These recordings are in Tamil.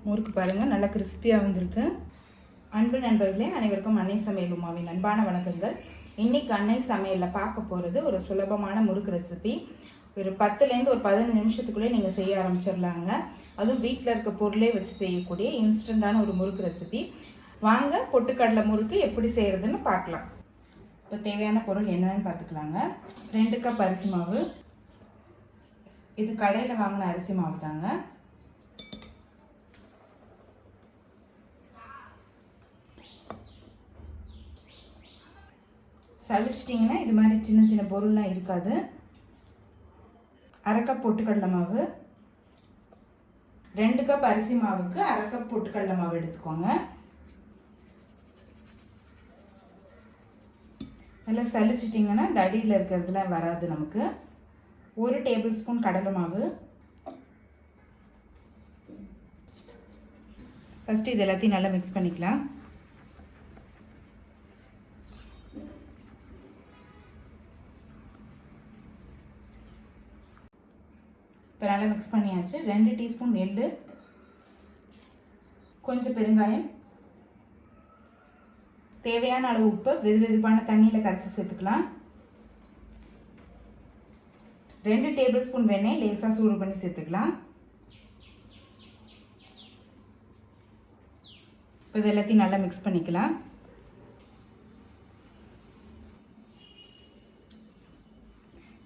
முறுக்கு பாருங்கள் நல்லா கிறிஸ்பியாக வந்திருக்கு. அன்பு நண்பர்களே, அனைவருக்கும் அன்னை சமையல் உமாவின் அன்பான வணக்கங்கள். இன்றைக்கி அன்னை சமையலில் பார்க்க போகிறது ஒரு சுலபமான முறுக்கு ரெசிபி. ஒரு 10லேருந்து ஒரு 15 நிமிஷத்துக்குள்ளே நீங்கள் செய்ய ஆரம்பிச்சிடலாங்க. அதுவும் வீட்டில் இருக்க பொருளே வச்சு செய்யக்கூடிய இன்ஸ்டண்ட்டான ஒரு முறுக்கு ரெசிபி. வாங்க பொட்டுக்கடலை முறுக்கு எப்படி செய்கிறதுன்னு பார்க்கலாம். இப்போ தேவையான பொருள் என்னென்னு பார்த்துக்கலாங்க. 2 கப் அரிசி மாவு. இது கடையில் வாங்கின அரிசி மாவு தாங்க. சளிச்சிட்டிங்கன்னா இது மாதிரி சின்ன சின்ன பொருள்லாம் இருக்காது. 1/2 கப் பொட்டுக்கடலை மாவு. 2 கப் அரிசி மாவுக்கு 1/2 கப் பொட்டுக்கடலை மாவு எடுத்துக்கோங்க. நல்லா சளிச்சிட்டிங்கன்னா இந்த அடியில் இருக்கிறதுலாம் வராது நமக்கு. 1 டேபிள் ஸ்பூன் கடலை மாவு. ஃபஸ்ட்டு இது எல்லாத்தையும் நல்லா மிக்ஸ் பண்ணிக்கலாம். இப்போ நல்லா மிக்ஸ் பண்ணியாச்சு. 2 டீஸ்பூன் எள்ளு, கொஞ்சம் பெருங்காயம், தேவையான அளவு உப்பு வெதுவெதுப்பான தண்ணியில் கரைச்சி சேர்த்துக்கலாம். 2 டேபிள் ஸ்பூன் வெண்ணெய் லேசாக சூடு பண்ணி சேர்த்துக்கலாம். இப்போ இது எல்லாத்தையும் நல்லா மிக்ஸ் பண்ணிக்கலாம்.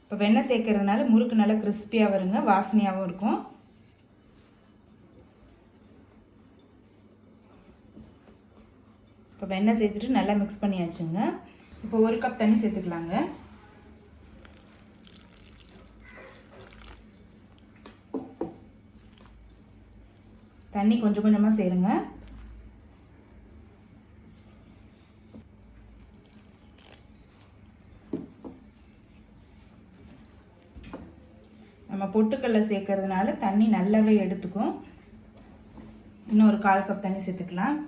இப்போ வெண்ணெய் சேர்க்கறதுனால முறுக்கு நல்லா கிறிஸ்பியாக வருங்க, வாசனையாகவும் இருக்கும். இப்போ வெண்ணெய் சேர்த்துட்டு நல்லா மிக்ஸ் பண்ணியாச்சுங்க. இப்போ 1 கப் தண்ணி சேர்த்துக்கலாங்க. தண்ணி கொஞ்சம் கொஞ்சமாக சேருங்க. நம்ம பொட்டுக்கடலை சேர்க்கறதுனால தண்ணி நல்லாவே எடுத்துக்கும். இன்னும் ஒரு 1/4 கப் தண்ணி சேர்த்துக்கலாம்.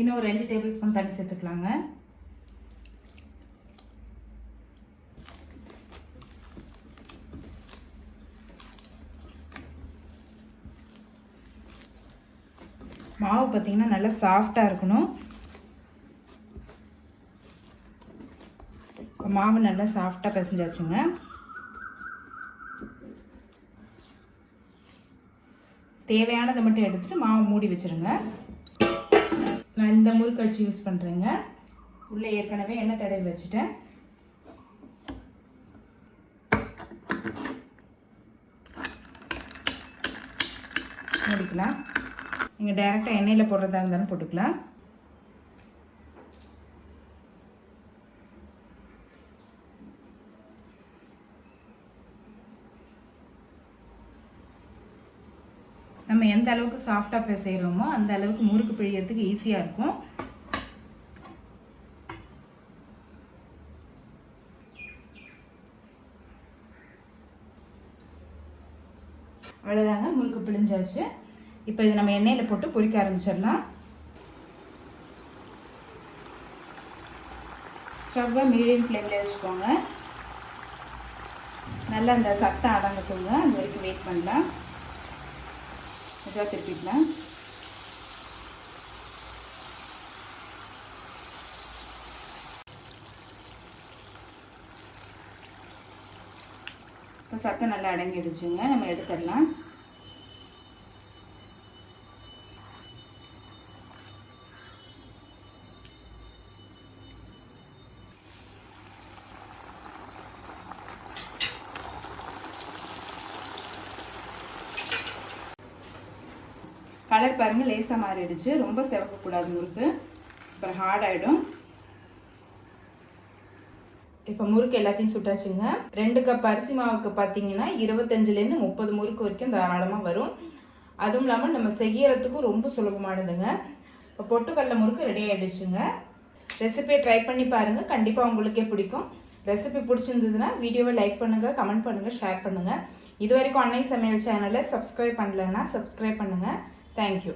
இன்னும் ஒரு 2 டேபிள் ஸ்பூன் தண்ணி சேர்த்துக்கலாங்க. மாவு பார்த்திங்கன்னா நல்லா சாஃப்டாக இருக்கணும். மாவு நல்லா சாஃப்டாக பிசைஞ்சாச்சுங்க. தேவையானதை மட்டும் எடுத்துகிட்டு மாவு மூடி வச்சுருங்க. நான் இந்த முறுக்கு வச்சு யூஸ் பண்ணுறேங்க. உள்ளே ஏற்கனவே எண்ணெய் தடவி வச்சுட்டேன். மூடிக்கலாம். நீங்கள் டைரெக்டாக எண்ணெயில் போடுறதா இருந்தாலும் போட்டுக்கலாம். நம்ம எந்த அளவுக்கு சாஃப்டாக பிசைகிறோமோ அந்த அளவுக்கு முறுக்கு பிழியறதுக்கு ஈஸியாக இருக்கும். அவ்வளோதாங்க, முறுக்கு பிழிஞ்சாச்சு. இப்போ இது நம்ம எண்ணெயில் போட்டு பொரிக்க ஆரம்பிச்சிடலாம். ஸ்டவ்வை மீடியம் ஃப்ளேமில் வச்சுக்கோங்க. நல்லா அந்த சத்தம் அடங்கட்டுங்க, அது வரைக்கும் வெயிட் பண்ணலாம். இதாக திருப்பிக்கலாம். இப்போ சத்தம் நல்லா அடங்கிடுச்சுங்க, நம்ம எடுத்துடலாம். கலர் பாருங்கள், லேசாக மாறிடுச்சு. ரொம்ப செவக்கக்கூடாது முறுக்கு, அப்புறம் ஹார்ட் ஆகிடும். இப்போ முறுக்கு எல்லாத்தையும் சுட்டாச்சுங்க. 2 கப் அரிசி மாவுக்கு பார்த்தீங்கன்னா 25லேருந்து 30 முறுக்கு வரைக்கும் தாராளமாக வரும். அதுவும் இல்லாமல் நம்ம செய்யறதுக்கும் ரொம்ப சுலபமானதுங்க. இப்போ பொட்டுக்கடலை முறுக்கு ரெடி ஆகிடுச்சுங்க. ரெசிபியை ட்ரை பண்ணி பாருங்கள், கண்டிப்பாக உங்களுக்கே பிடிக்கும். ரெசிபி பிடிச்சிருந்ததுன்னா வீடியோவை லைக் பண்ணுங்கள், கமெண்ட் பண்ணுங்கள், ஷேர் பண்ணுங்கள். இது வரைக்கும் அன்னை சமையல் சேனலை சப்ஸ்கிரைப் பண்ணலைன்னா சப்ஸ்கிரைப் பண்ணுங்கள். Thank you.